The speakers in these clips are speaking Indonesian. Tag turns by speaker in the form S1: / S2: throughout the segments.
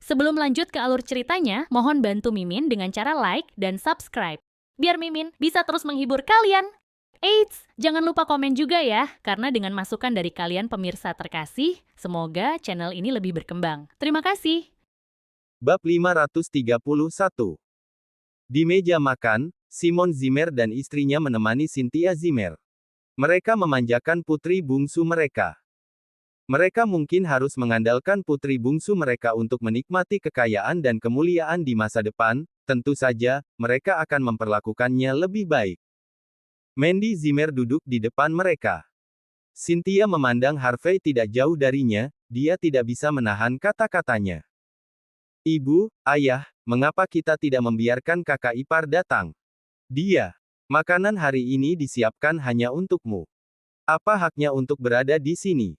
S1: Sebelum lanjut ke alur ceritanya, mohon bantu Mimin dengan cara like dan subscribe. Biar Mimin bisa terus menghibur kalian. Eits, jangan lupa komen juga ya, karena dengan masukan dari kalian pemirsa terkasih, semoga channel ini lebih berkembang. Terima kasih.
S2: Bab 531. Di meja makan, Simon Zimmer dan istrinya menemani Cynthia Zimmer. Mereka memanjakan putri bungsu mereka. Mereka mungkin harus mengandalkan putri bungsu mereka untuk menikmati kekayaan dan kemuliaan di masa depan, tentu saja, mereka akan memperlakukannya lebih baik. Mandy Zimmer duduk di depan mereka. Cynthia memandang Harvey tidak jauh darinya, dia tidak bisa menahan kata-katanya. Ibu, ayah, mengapa kita tidak membiarkan kakak ipar datang? Dia. Makanan hari ini disiapkan hanya untukmu. Apa haknya untuk berada di sini?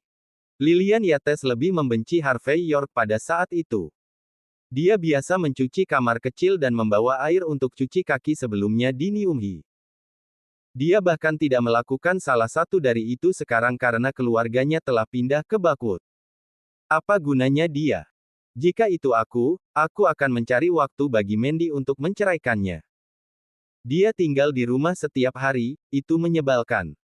S2: Lillian Yates lebih membenci Harvey York pada saat itu. Dia biasa mencuci kamar kecil dan membawa air untuk cuci kaki sebelumnya di Nyumhi. Dia bahkan tidak melakukan salah satu dari itu sekarang karena keluarganya telah pindah ke Bakwood. Apa gunanya dia? Jika itu aku akan mencari waktu bagi Mandy untuk menceraikannya. Dia tinggal di rumah setiap hari, itu menyebalkan.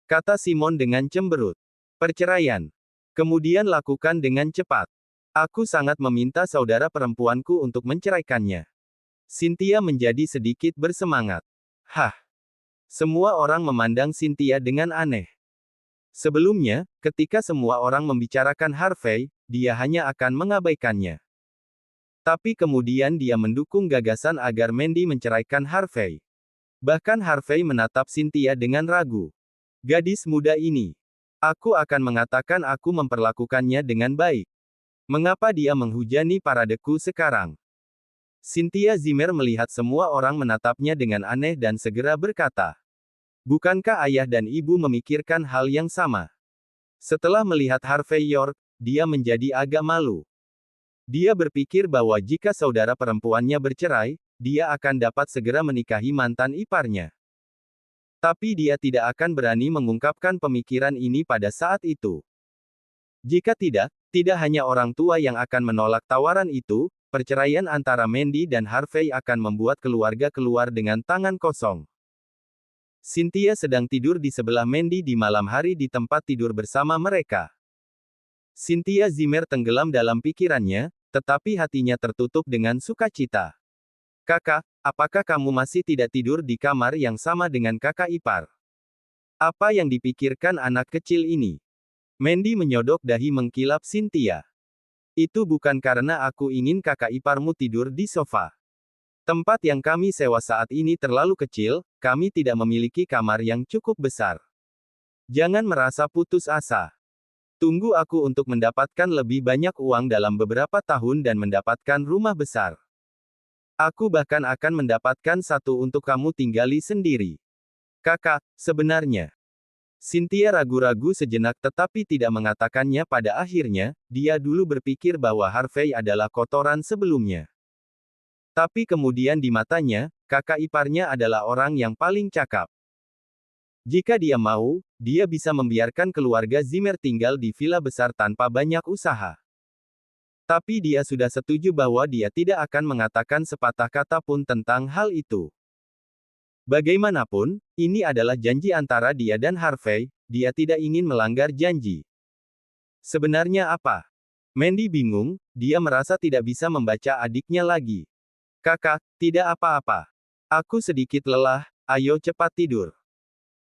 S2: Kata Simon dengan cemberut. Perceraian. Kemudian lakukan dengan cepat. Aku sangat meminta saudara perempuanku untuk menceraikannya. Cynthia menjadi sedikit bersemangat. Hah. Semua orang memandang Cynthia dengan aneh. Sebelumnya, ketika semua orang membicarakan Harvey, dia hanya akan mengabaikannya. Tapi kemudian dia mendukung gagasan agar Mandy menceraikan Harvey. Bahkan Harvey menatap Cynthia dengan ragu. Gadis muda ini. Aku akan mengatakan aku memperlakukannya dengan baik. Mengapa dia menghujani paradeku sekarang? Cynthia Zimmer melihat semua orang menatapnya dengan aneh dan segera berkata. Bukankah ayah dan ibu memikirkan hal yang sama? Setelah melihat Harvey York, dia menjadi agak malu. Dia berpikir bahwa jika saudara perempuannya bercerai, dia akan dapat segera menikahi mantan iparnya. Tapi dia tidak akan berani mengungkapkan pemikiran ini pada saat itu. Jika tidak, tidak hanya orang tua yang akan menolak tawaran itu, perceraian antara Mandy dan Harvey akan membuat keluarga keluar dengan tangan kosong. Cynthia sedang tidur di sebelah Mandy di malam hari di tempat tidur bersama mereka. Cynthia Zimmer tenggelam dalam pikirannya, tetapi hatinya tertutup dengan sukacita. Kakak, apakah kamu masih tidak tidur di kamar yang sama dengan kakak ipar? Apa yang dipikirkan anak kecil ini? Mandy menyodok dahi mengkilap Cynthia. Itu bukan karena aku ingin kakak iparmu tidur di sofa. Tempat yang kami sewa saat ini terlalu kecil, kami tidak memiliki kamar yang cukup besar. Jangan merasa putus asa. Tunggu aku untuk mendapatkan lebih banyak uang dalam beberapa tahun dan mendapatkan rumah besar. Aku bahkan akan mendapatkan satu untuk kamu tinggali sendiri. Kakak, sebenarnya. Cynthia ragu-ragu sejenak tetapi tidak mengatakannya pada akhirnya, dia dulu berpikir bahwa Harvey adalah kotoran sebelumnya. Tapi kemudian di matanya, kakak iparnya adalah orang yang paling cakap. Jika dia mau, dia bisa membiarkan keluarga Zimmer tinggal di villa besar tanpa banyak usaha. Tapi dia sudah setuju bahwa dia tidak akan mengatakan sepatah kata pun tentang hal itu. Bagaimanapun, ini adalah janji antara dia dan Harvey, dia tidak ingin melanggar janji. Sebenarnya apa? Mandy bingung, dia merasa tidak bisa membaca adiknya lagi. Kakak, tidak apa-apa. Aku sedikit lelah, ayo cepat tidur.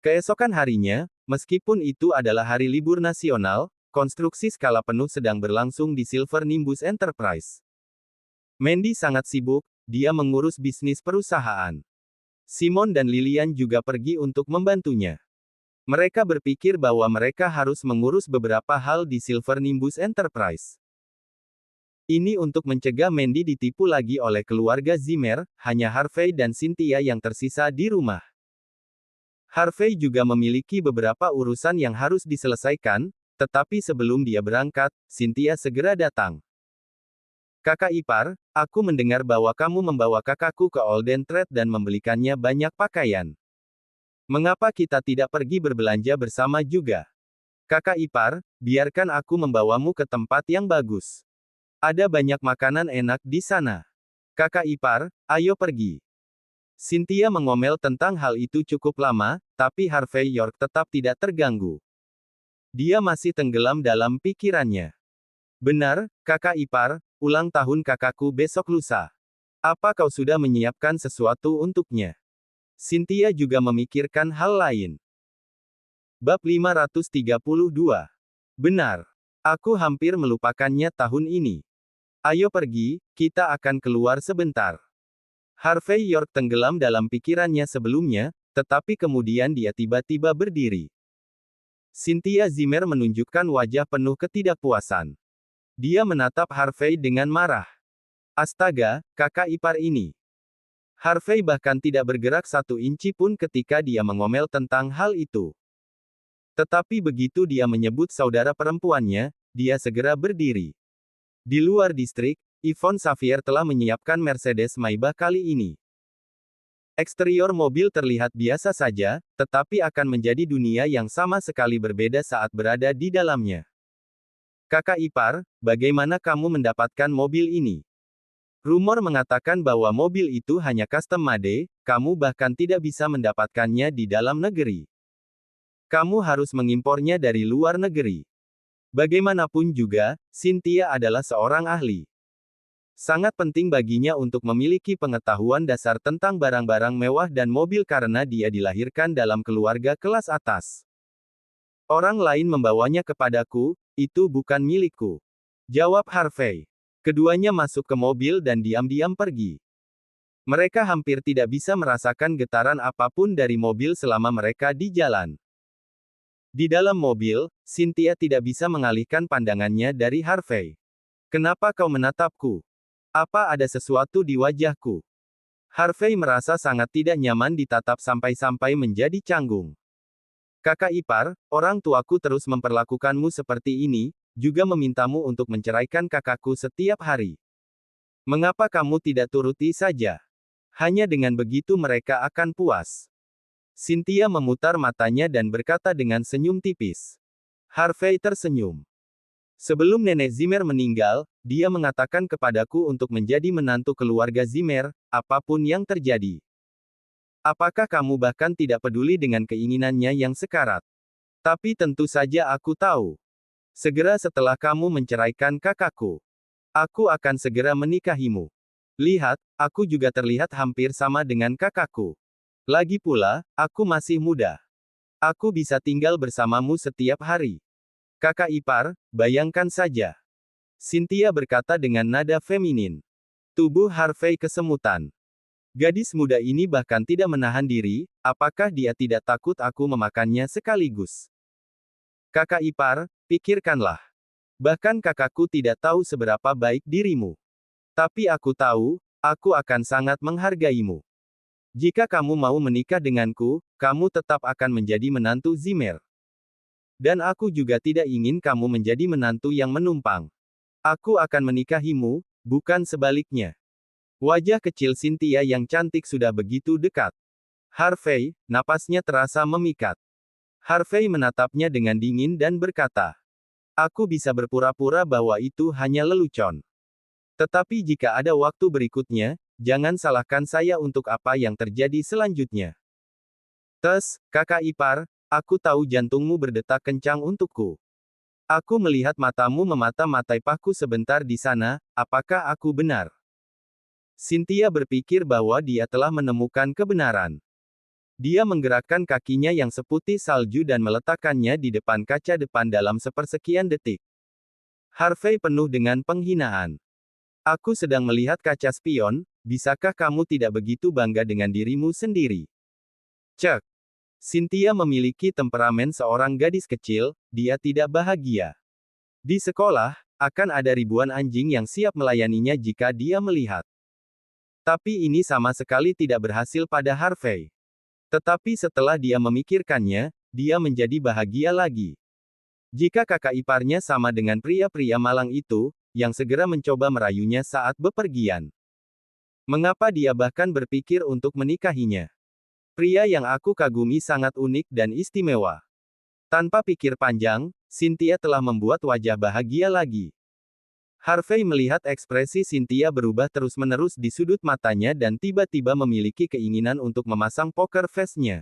S2: Keesokan harinya, meskipun itu adalah hari libur nasional, konstruksi skala penuh sedang berlangsung di Silver Nimbus Enterprise. Mandy sangat sibuk, dia mengurus bisnis perusahaan. Simon dan Lillian juga pergi untuk membantunya. Mereka berpikir bahwa mereka harus mengurus beberapa hal di Silver Nimbus Enterprise. Ini untuk mencegah Mandy ditipu lagi oleh keluarga Zimmer, hanya Harvey dan Cynthia yang tersisa di rumah. Harvey juga memiliki beberapa urusan yang harus diselesaikan, tetapi sebelum dia berangkat, Cynthia segera datang. Kakak ipar, aku mendengar bahwa kamu membawa kakakku ke Olden Trade dan membelikannya banyak pakaian. Mengapa kita tidak pergi berbelanja bersama juga? Kakak ipar, biarkan aku membawamu ke tempat yang bagus. Ada banyak makanan enak di sana. Kakak ipar, ayo pergi. Cynthia mengomel tentang hal itu cukup lama, tapi Harvey York tetap tidak terganggu. Dia masih tenggelam dalam pikirannya. Benar, kakak ipar, ulang tahun kakakku besok lusa. Apa kau sudah menyiapkan sesuatu untuknya? Cynthia juga memikirkan hal lain. Bab 532. Benar. Aku hampir melupakannya tahun ini. Ayo pergi, kita akan keluar sebentar. Harvey York tenggelam dalam pikirannya sebelumnya, tetapi kemudian dia tiba-tiba berdiri. Cynthia Zimmer menunjukkan wajah penuh ketidakpuasan. Dia menatap Harvey dengan marah. Astaga, kakak ipar ini. Harvey bahkan tidak bergerak 1 inci pun ketika dia mengomel tentang hal itu. Tetapi begitu dia menyebut saudara perempuannya, dia segera berdiri. Di luar distrik, Yvonne Xavier telah menyiapkan Mercedes Maybach kali ini. Eksterior mobil terlihat biasa saja, tetapi akan menjadi dunia yang sama sekali berbeda saat berada di dalamnya. Kakak ipar, bagaimana kamu mendapatkan mobil ini? Rumor mengatakan bahwa mobil itu hanya custom made, kamu bahkan tidak bisa mendapatkannya di dalam negeri. Kamu harus mengimpornya dari luar negeri. Bagaimanapun juga, Cynthia adalah seorang ahli. Sangat penting baginya untuk memiliki pengetahuan dasar tentang barang-barang mewah dan mobil karena dia dilahirkan dalam keluarga kelas atas. Orang lain membawanya kepadaku, itu bukan milikku. Jawab Harvey. Keduanya masuk ke mobil dan diam-diam pergi. Mereka hampir tidak bisa merasakan getaran apapun dari mobil selama mereka di jalan. Di dalam mobil, Cynthia tidak bisa mengalihkan pandangannya dari Harvey. Kenapa kau menatapku? Apa ada sesuatu di wajahku? Harvey merasa sangat tidak nyaman ditatap sampai-sampai menjadi canggung. Kakak ipar, orang tuaku terus memperlakukanmu seperti ini, juga memintamu untuk menceraikan kakakku setiap hari. Mengapa kamu tidak turuti saja? Hanya dengan begitu mereka akan puas. Cynthia memutar matanya dan berkata dengan senyum tipis. Harvey tersenyum. Sebelum nenek Zimmer meninggal, dia mengatakan kepadaku untuk menjadi menantu keluarga Zimmer, apapun yang terjadi. Apakah kamu bahkan tidak peduli dengan keinginannya yang sekarat? Tapi tentu saja aku tahu. Segera setelah kamu menceraikan kakakku, aku akan segera menikahimu. Lihat, aku juga terlihat hampir sama dengan kakakku. Lagi pula, aku masih muda. Aku bisa tinggal bersamamu setiap hari. Kakak ipar, bayangkan saja. Cynthia berkata dengan nada feminin. Tubuh Harvey kesemutan. Gadis muda ini bahkan tidak menahan diri, apakah dia tidak takut aku memakannya sekaligus? Kakak ipar, pikirkanlah. Bahkan kakakku tidak tahu seberapa baik dirimu. Tapi aku tahu, aku akan sangat menghargaimu. Jika kamu mau menikah denganku, kamu tetap akan menjadi menantu Zimmer. Dan aku juga tidak ingin kamu menjadi menantu yang menumpang. Aku akan menikahimu, bukan sebaliknya. Wajah kecil Cynthia yang cantik sudah begitu dekat. Harvey, napasnya terasa memikat. Harvey menatapnya dengan dingin dan berkata, aku bisa berpura-pura bahwa itu hanya lelucon. Tetapi jika ada waktu berikutnya, jangan salahkan saya untuk apa yang terjadi selanjutnya. Tes, kakak ipar, aku tahu jantungmu berdetak kencang untukku. Aku melihat matamu memata-matai paku sebentar di sana, apakah aku benar? Cynthia berpikir bahwa dia telah menemukan kebenaran. Dia menggerakkan kakinya yang seputih salju dan meletakkannya di depan kaca depan dalam sepersekian detik. Harvey penuh dengan penghinaan. Aku sedang melihat kaca spion, bisakah kamu tidak begitu bangga dengan dirimu sendiri? Cek. Cynthia memiliki temperamen seorang gadis kecil, dia tidak bahagia. Di sekolah, akan ada ribuan anjing yang siap melayaninya jika dia melihat. Tapi ini sama sekali tidak berhasil pada Harvey. Tetapi setelah dia memikirkannya, dia menjadi bahagia lagi. Jika kakak iparnya sama dengan pria-pria malang itu, yang segera mencoba merayunya saat bepergian. Mengapa dia bahkan berpikir untuk menikahinya? Pria yang aku kagumi sangat unik dan istimewa. Tanpa pikir panjang, Cynthia telah membuat wajah bahagia lagi. Harvey melihat ekspresi Cynthia berubah terus-menerus di sudut matanya dan tiba-tiba memiliki keinginan untuk memasang poker face-nya.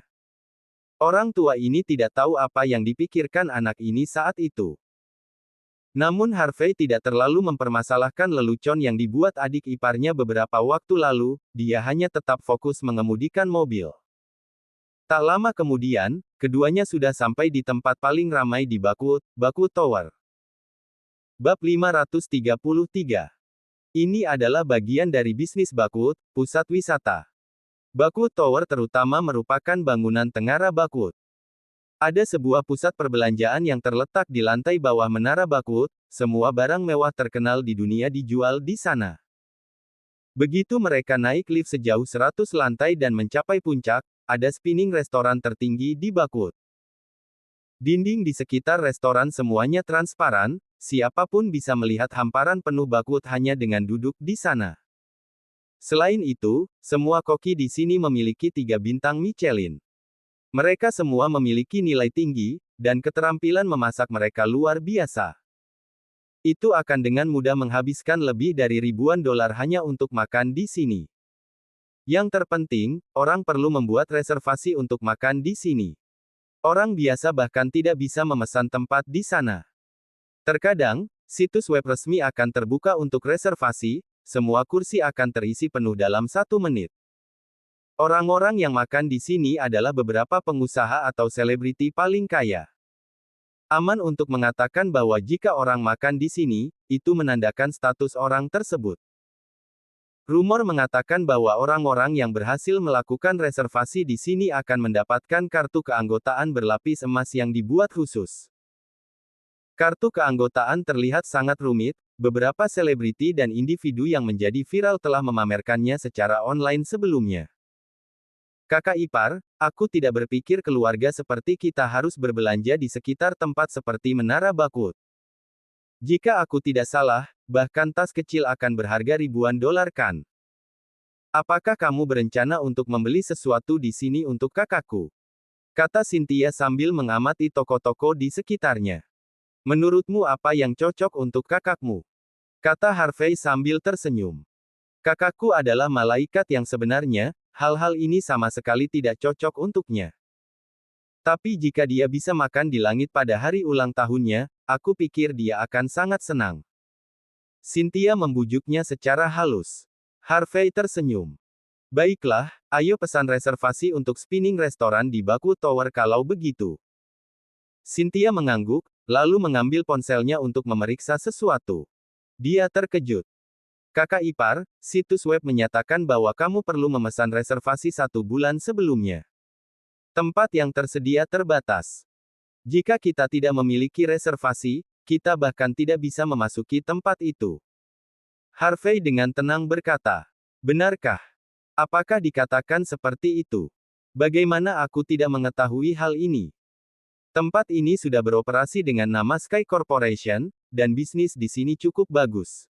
S2: Orang tua ini tidak tahu apa yang dipikirkan anak ini saat itu. Namun Harvey tidak terlalu mempermasalahkan lelucon yang dibuat adik iparnya beberapa waktu lalu, dia hanya tetap fokus mengemudikan mobil. Tak lama kemudian, keduanya sudah sampai di tempat paling ramai di Bakwood Tower. Bab 533. Ini adalah bagian dari bisnis Bakwood, pusat wisata. Bakwood Tower terutama merupakan bangunan tengara Bakwood. Ada sebuah pusat perbelanjaan yang terletak di lantai bawah menara Bakwood, semua barang mewah terkenal di dunia dijual di sana. Begitu mereka naik lift sejauh 100 lantai dan mencapai puncak, ada spinning restoran tertinggi di Bakwood. Dinding di sekitar restoran semuanya transparan, siapapun bisa melihat hamparan penuh Bakwood hanya dengan duduk di sana. Selain itu, semua koki di sini memiliki 3 bintang Michelin. Mereka semua memiliki nilai tinggi, dan keterampilan memasak mereka luar biasa. Itu akan dengan mudah menghabiskan lebih dari ribuan dolar hanya untuk makan di sini. Yang terpenting, orang perlu membuat reservasi untuk makan di sini. Orang biasa bahkan tidak bisa memesan tempat di sana. Terkadang, situs web resmi akan terbuka untuk reservasi, semua kursi akan terisi penuh dalam 1 menit. Orang-orang yang makan di sini adalah beberapa pengusaha atau selebriti paling kaya. Aman untuk mengatakan bahwa jika orang makan di sini, itu menandakan status orang tersebut. Rumor mengatakan bahwa orang-orang yang berhasil melakukan reservasi di sini akan mendapatkan kartu keanggotaan berlapis emas yang dibuat khusus. Kartu keanggotaan terlihat sangat rumit, beberapa selebriti dan individu yang menjadi viral telah memamerkannya secara online sebelumnya. Kakak ipar, aku tidak berpikir keluarga seperti kita harus berbelanja di sekitar tempat seperti Menara Bakwood. Jika aku tidak salah, bahkan tas kecil akan berharga ribuan dolar kan? Apakah kamu berencana untuk membeli sesuatu di sini untuk kakakku? Kata Cynthia sambil mengamati toko-toko di sekitarnya. Menurutmu apa yang cocok untuk kakakmu? Kata Harvey sambil tersenyum. Kakakku adalah malaikat yang sebenarnya, hal-hal ini sama sekali tidak cocok untuknya. Tapi jika dia bisa makan di langit pada hari ulang tahunnya, aku pikir dia akan sangat senang. Cynthia membujuknya secara halus. Harvey tersenyum. Baiklah, ayo pesan reservasi untuk spinning restoran di Bakwood Tower kalau begitu. Cynthia mengangguk, lalu mengambil ponselnya untuk memeriksa sesuatu. Dia terkejut. Kakak ipar, situs web menyatakan bahwa kamu perlu memesan reservasi 1 bulan sebelumnya. Tempat yang tersedia terbatas. Jika kita tidak memiliki reservasi, kita bahkan tidak bisa memasuki tempat itu. Harvey dengan tenang berkata, benarkah? Apakah dikatakan seperti itu? Bagaimana aku tidak mengetahui hal ini? Tempat ini sudah beroperasi dengan nama Sky Corporation, dan bisnis di sini cukup bagus.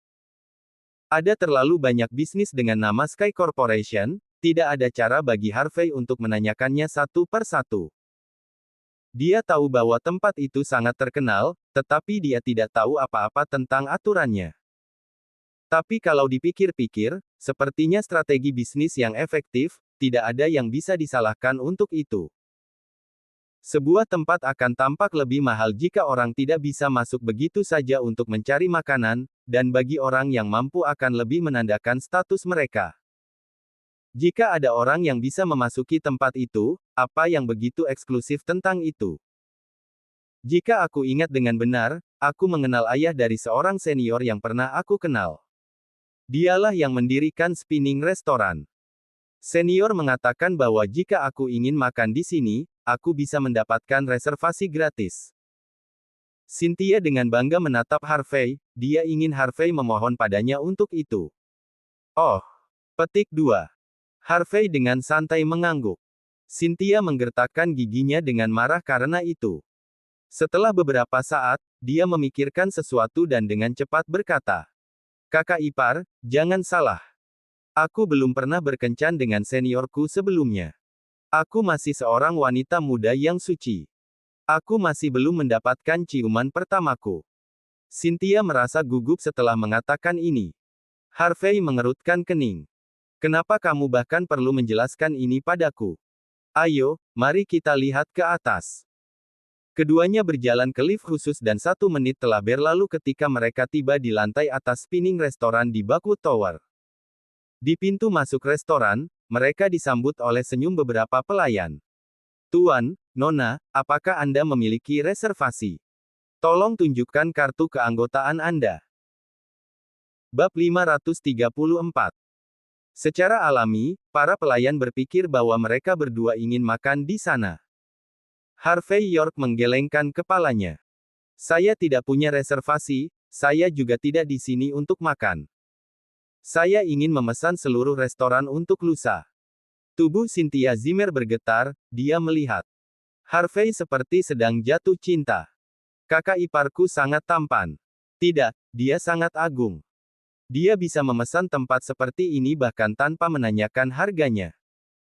S2: Ada terlalu banyak bisnis dengan nama Sky Corporation, tidak ada cara bagi Harvey untuk menanyakannya satu per satu. Dia tahu bahwa tempat itu sangat terkenal, tetapi dia tidak tahu apa-apa tentang aturannya. Tapi kalau dipikir-pikir, sepertinya strategi bisnis yang efektif, tidak ada yang bisa disalahkan untuk itu. Sebuah tempat akan tampak lebih mahal jika orang tidak bisa masuk begitu saja untuk mencari makanan, dan bagi orang yang mampu akan lebih menandakan status mereka. Jika ada orang yang bisa memasuki tempat itu, apa yang begitu eksklusif tentang itu? Jika aku ingat dengan benar, aku mengenal ayah dari seorang senior yang pernah aku kenal. Dialah yang mendirikan spinning restoran. Senior mengatakan bahwa jika aku ingin makan di sini, aku bisa mendapatkan reservasi gratis. Cynthia dengan bangga menatap Harvey, dia ingin Harvey memohon padanya untuk itu. Oh. Petik 2. Harvey dengan santai mengangguk. Cynthia menggertakkan giginya dengan marah karena itu. Setelah beberapa saat, dia memikirkan sesuatu dan dengan cepat berkata, kakak ipar, jangan salah. Aku belum pernah berkencan dengan seniorku sebelumnya. Aku masih seorang wanita muda yang suci. Aku masih belum mendapatkan ciuman pertamaku. Cynthia merasa gugup setelah mengatakan ini. Harvey mengerutkan kening. Kenapa kamu bahkan perlu menjelaskan ini padaku? Ayo, mari kita lihat ke atas. Keduanya berjalan ke lift khusus dan 1 menit telah berlalu ketika mereka tiba di lantai atas spinning restoran di Buckwood Tower. Di pintu masuk restoran, mereka disambut oleh senyum beberapa pelayan. Tuan, Nona, apakah Anda memiliki reservasi? Tolong tunjukkan kartu keanggotaan Anda. Bab 534. Secara alami, para pelayan berpikir bahwa mereka berdua ingin makan di sana. Harvey York menggelengkan kepalanya. Saya tidak punya reservasi, saya juga tidak di sini untuk makan. Saya ingin memesan seluruh restoran untuk lusa. Tubuh Cynthia Zimmer bergetar, dia melihat Harvey seperti sedang jatuh cinta. Kakak iparku sangat tampan. Tidak, dia sangat agung. Dia bisa memesan tempat seperti ini bahkan tanpa menanyakan harganya.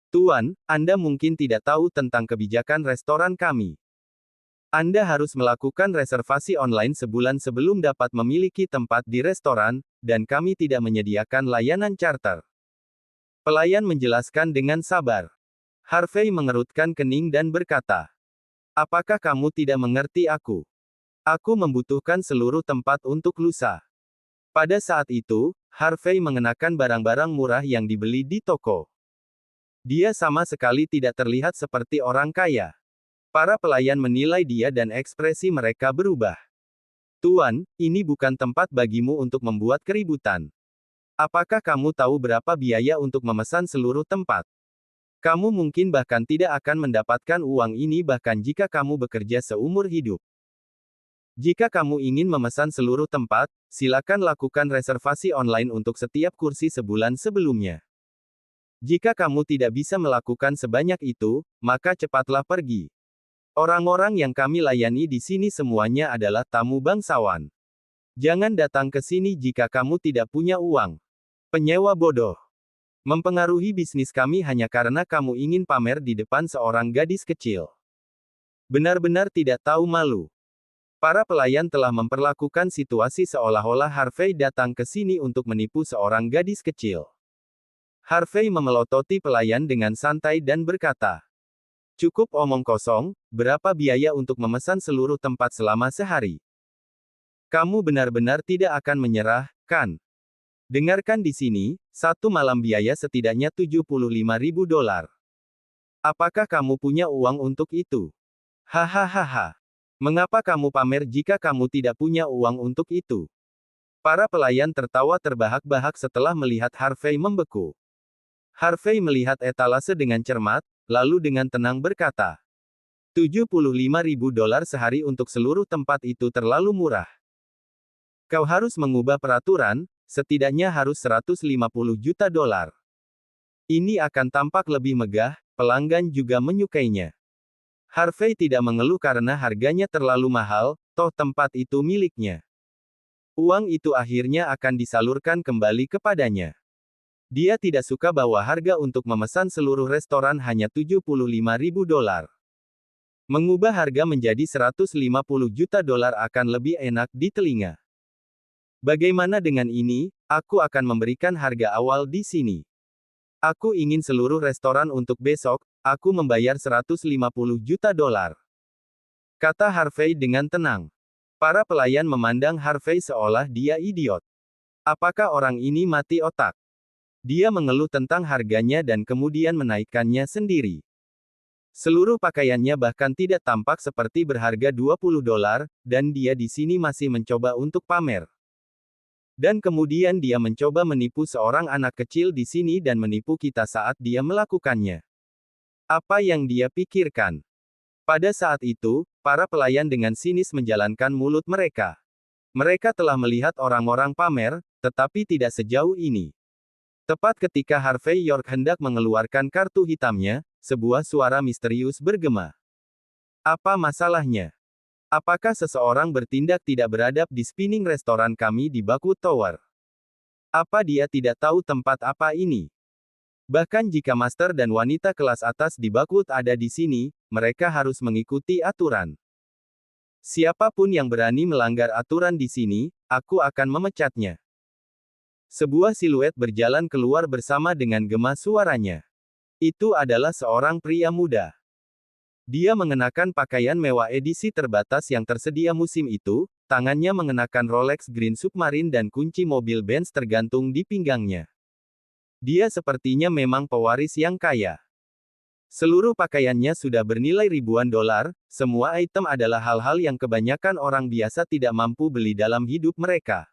S2: Tuan, Anda mungkin tidak tahu tentang kebijakan restoran kami. Anda harus melakukan reservasi online sebulan sebelum dapat memiliki tempat di restoran, dan kami tidak menyediakan layanan charter. Pelayan menjelaskan dengan sabar. Harvey mengerutkan kening dan berkata, apakah kamu tidak mengerti aku? Aku membutuhkan seluruh tempat untuk lusa. Pada saat itu, Harvey mengenakan barang-barang murah yang dibeli di toko. Dia sama sekali tidak terlihat seperti orang kaya. Para pelayan menilai dia dan ekspresi mereka berubah. Tuan, ini bukan tempat bagimu untuk membuat keributan. Apakah kamu tahu berapa biaya untuk memesan seluruh tempat? Kamu mungkin bahkan tidak akan mendapatkan uang ini bahkan jika kamu bekerja seumur hidup. Jika kamu ingin memesan seluruh tempat, silakan lakukan reservasi online untuk setiap kursi sebulan sebelumnya. Jika kamu tidak bisa melakukan sebanyak itu, maka cepatlah pergi. Orang-orang yang kami layani di sini semuanya adalah tamu bangsawan. Jangan datang ke sini jika kamu tidak punya uang. Penyewa bodoh. Mempengaruhi bisnis kami hanya karena kamu ingin pamer di depan seorang gadis kecil. Benar-benar tidak tahu malu. Para pelayan telah memperlakukan situasi seolah-olah Harvey datang ke sini untuk menipu seorang gadis kecil. Harvey memelototi pelayan dengan santai dan berkata, cukup omong kosong, berapa biaya untuk memesan seluruh tempat selama sehari? Kamu benar-benar tidak akan menyerah, kan? Dengarkan di sini, 1 malam biaya setidaknya $75.000. Apakah kamu punya uang untuk itu? Hahaha. Mengapa kamu pamer jika kamu tidak punya uang untuk itu? Para pelayan tertawa terbahak-bahak setelah melihat Harvey membeku. Harvey melihat etalase dengan cermat, lalu dengan tenang berkata, $75.000 sehari untuk seluruh tempat itu terlalu murah. Kau harus mengubah peraturan, setidaknya harus $150 juta. Ini akan tampak lebih megah, pelanggan juga menyukainya. Harvey tidak mengeluh karena harganya terlalu mahal, toh tempat itu miliknya. Uang itu akhirnya akan disalurkan kembali kepadanya. Dia tidak suka bahwa harga untuk memesan seluruh restoran hanya $75.000. Mengubah harga menjadi $150 juta akan lebih enak di telinga. Bagaimana dengan ini? Aku akan memberikan harga awal di sini. Aku ingin seluruh restoran untuk besok, aku membayar $150 juta. Kata Harvey dengan tenang. Para pelayan memandang Harvey seolah dia idiot. Apakah orang ini mati otak? Dia mengeluh tentang harganya dan kemudian menaikkannya sendiri. Seluruh pakaiannya bahkan tidak tampak seperti berharga $20, dan dia di sini masih mencoba untuk pamer. Dan kemudian dia mencoba menipu seorang anak kecil di sini dan menipu kita saat dia melakukannya. Apa yang dia pikirkan? Pada saat itu, para pelayan dengan sinis menjalankan mulut mereka. Mereka telah melihat orang-orang pamer, tetapi tidak sejauh ini. Tepat ketika Harvey York hendak mengeluarkan kartu hitamnya, sebuah suara misterius bergema. Apa masalahnya? Apakah seseorang bertindak tidak beradab di spinning restoran kami di Buckwood Tower? Apa dia tidak tahu tempat apa ini? Bahkan jika master dan wanita kelas atas di Buckwood ada di sini, mereka harus mengikuti aturan. Siapapun yang berani melanggar aturan di sini, aku akan memecatnya. Sebuah siluet berjalan keluar bersama dengan gema suaranya. Itu adalah seorang pria muda. Dia mengenakan pakaian mewah edisi terbatas yang tersedia musim itu, tangannya mengenakan Rolex Green Submarine dan kunci mobil Benz tergantung di pinggangnya. Dia sepertinya memang pewaris yang kaya. Seluruh pakaiannya sudah bernilai ribuan dolar, semua item adalah hal-hal yang kebanyakan orang biasa tidak mampu beli dalam hidup mereka.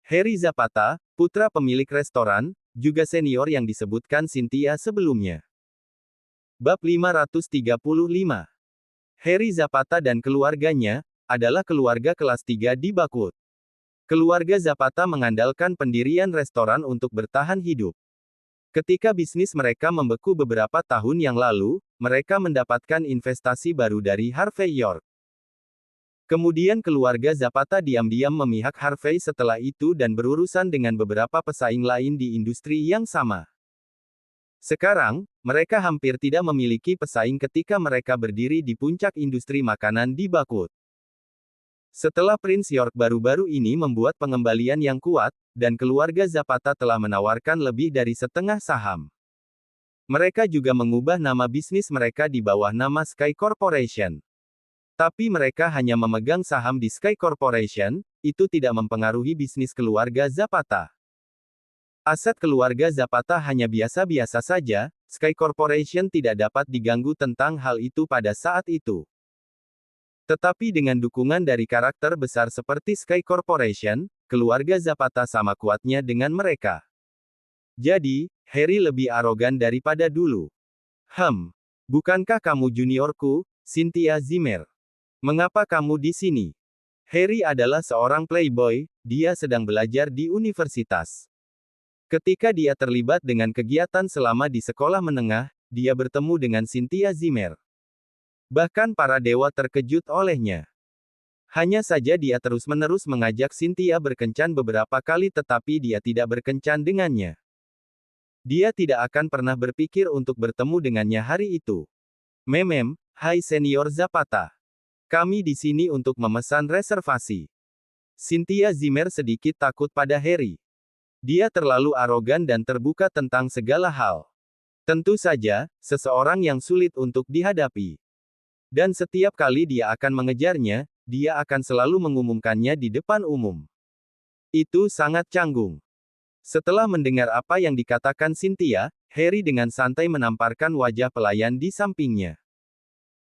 S2: Harry Zapata, putra pemilik restoran, juga senior yang disebutkan Cynthia sebelumnya. Bab 535. Harry Zapata dan keluarganya adalah keluarga kelas 3 di Bakwood. Keluarga Zapata mengandalkan pendirian restoran untuk bertahan hidup. Ketika bisnis mereka membeku beberapa tahun yang lalu, mereka mendapatkan investasi baru dari Harvey York. Kemudian keluarga Zapata diam-diam memihak Harvey setelah itu dan berurusan dengan beberapa pesaing lain di industri yang sama. Sekarang, mereka hampir tidak memiliki pesaing ketika mereka berdiri di puncak industri makanan di Bakwood. Setelah Prince York baru-baru ini membuat pengembalian yang kuat, dan keluarga Zapata telah menawarkan lebih dari setengah saham. Mereka juga mengubah nama bisnis mereka di bawah nama Sky Corporation. Tapi mereka hanya memegang saham di Sky Corporation, itu tidak mempengaruhi bisnis keluarga Zapata. Aset keluarga Zapata hanya biasa-biasa saja, Sky Corporation tidak dapat diganggu tentang hal itu pada saat itu. Tetapi dengan dukungan dari karakter besar seperti Sky Corporation, keluarga Zapata sama kuatnya dengan mereka. Jadi, Harry lebih arogan daripada dulu. Bukankah kamu juniorku, Cynthia Zimmer? Mengapa kamu di sini? Harry adalah seorang playboy, dia sedang belajar di universitas. Ketika dia terlibat dengan kegiatan selama di sekolah menengah, dia bertemu dengan Cynthia Zimmer. Bahkan para dewa terkejut olehnya. Hanya saja dia terus-menerus mengajak Cynthia berkencan beberapa kali tetapi dia tidak berkencan dengannya. Dia tidak akan pernah berpikir untuk bertemu dengannya hari itu. Hai Senior Zapata. Kami di sini untuk memesan reservasi. Cynthia Zimmer sedikit takut pada Harry. Dia terlalu arogan dan terbuka tentang segala hal. Tentu saja, seseorang yang sulit untuk dihadapi. Dan setiap kali dia akan mengejarnya, dia akan selalu mengumumkannya di depan umum. Itu sangat canggung. Setelah mendengar apa yang dikatakan Cynthia, Harry dengan santai menamparkan wajah pelayan di sampingnya.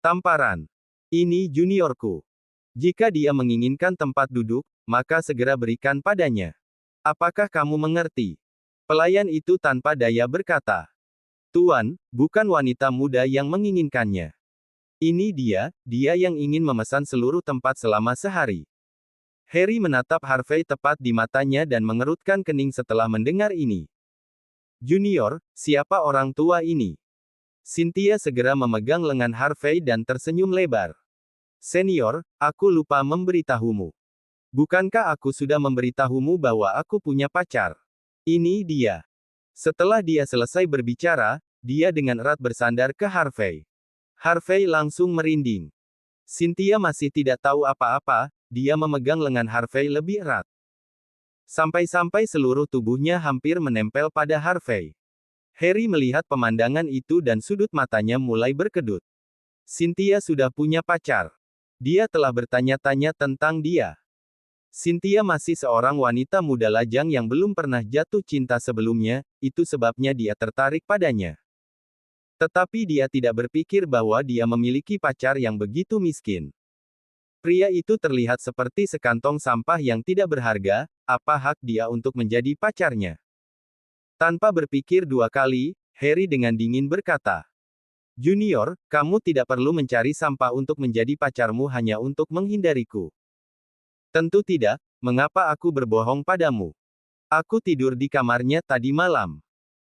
S2: Tamparan. Ini juniorku. Jika dia menginginkan tempat duduk, maka segera berikan padanya. Apakah kamu mengerti? Pelayan itu tanpa daya berkata. Tuan, bukan wanita muda yang menginginkannya. Ini dia yang ingin memesan seluruh tempat selama sehari. Harry menatap Harvey tepat di matanya dan mengerutkan kening setelah mendengar ini. Junior, siapa orang tua ini? Cynthia segera memegang lengan Harvey dan tersenyum lebar. Senior, aku lupa memberitahumu. Bukankah aku sudah memberitahumu bahwa aku punya pacar? Ini dia. Setelah dia selesai berbicara, dia dengan erat bersandar ke Harvey. Harvey langsung merinding. Cynthia masih tidak tahu apa-apa, dia memegang lengan Harvey lebih erat. Sampai-sampai seluruh tubuhnya hampir menempel pada Harvey. Harry melihat pemandangan itu dan sudut matanya mulai berkedut. Cynthia sudah punya pacar. Dia telah bertanya-tanya tentang dia. Cynthia masih seorang wanita muda lajang yang belum pernah jatuh cinta sebelumnya, itu sebabnya dia tertarik padanya. Tetapi dia tidak berpikir bahwa dia memiliki pacar yang begitu miskin. Pria itu terlihat seperti sekantong sampah yang tidak berharga, apa hak dia untuk menjadi pacarnya? Tanpa berpikir dua kali, Harry dengan dingin berkata, Junior, kamu tidak perlu mencari sampah untuk menjadi pacarmu hanya untuk menghindariku. Tentu tidak, mengapa aku berbohong padamu? Aku tidur di kamarnya tadi malam.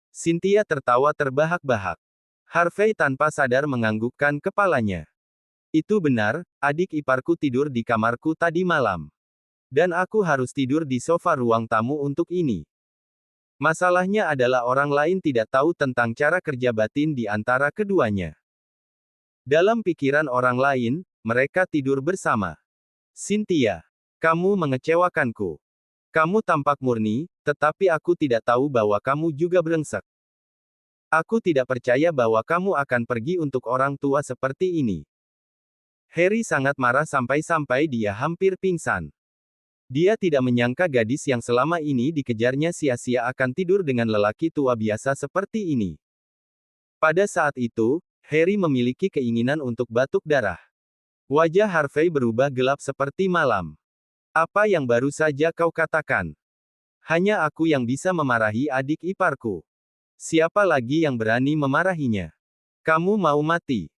S2: Cynthia tertawa terbahak-bahak. Harvey tanpa sadar menganggukkan kepalanya. Itu benar, adik iparku tidur di kamarku tadi malam. Dan aku harus tidur di sofa ruang tamu untuk ini. Masalahnya adalah orang lain tidak tahu tentang cara kerja batin di antara keduanya. Dalam pikiran orang lain, mereka tidur bersama. Cynthia, kamu mengecewakanku. Kamu tampak murni, tetapi aku tidak tahu bahwa kamu juga brengsek. Aku tidak percaya bahwa kamu akan pergi untuk orang tua seperti ini. Harry sangat marah sampai-sampai dia hampir pingsan. Dia tidak menyangka gadis yang selama ini dikejarnya sia-sia akan tidur dengan lelaki tua biasa seperti ini. Pada saat itu, Harry memiliki keinginan untuk batuk darah. Wajah Harvey berubah gelap seperti malam. Apa yang baru saja kau katakan? Hanya aku yang bisa memarahi adik iparku. Siapa lagi yang berani memarahinya? Kamu mau mati?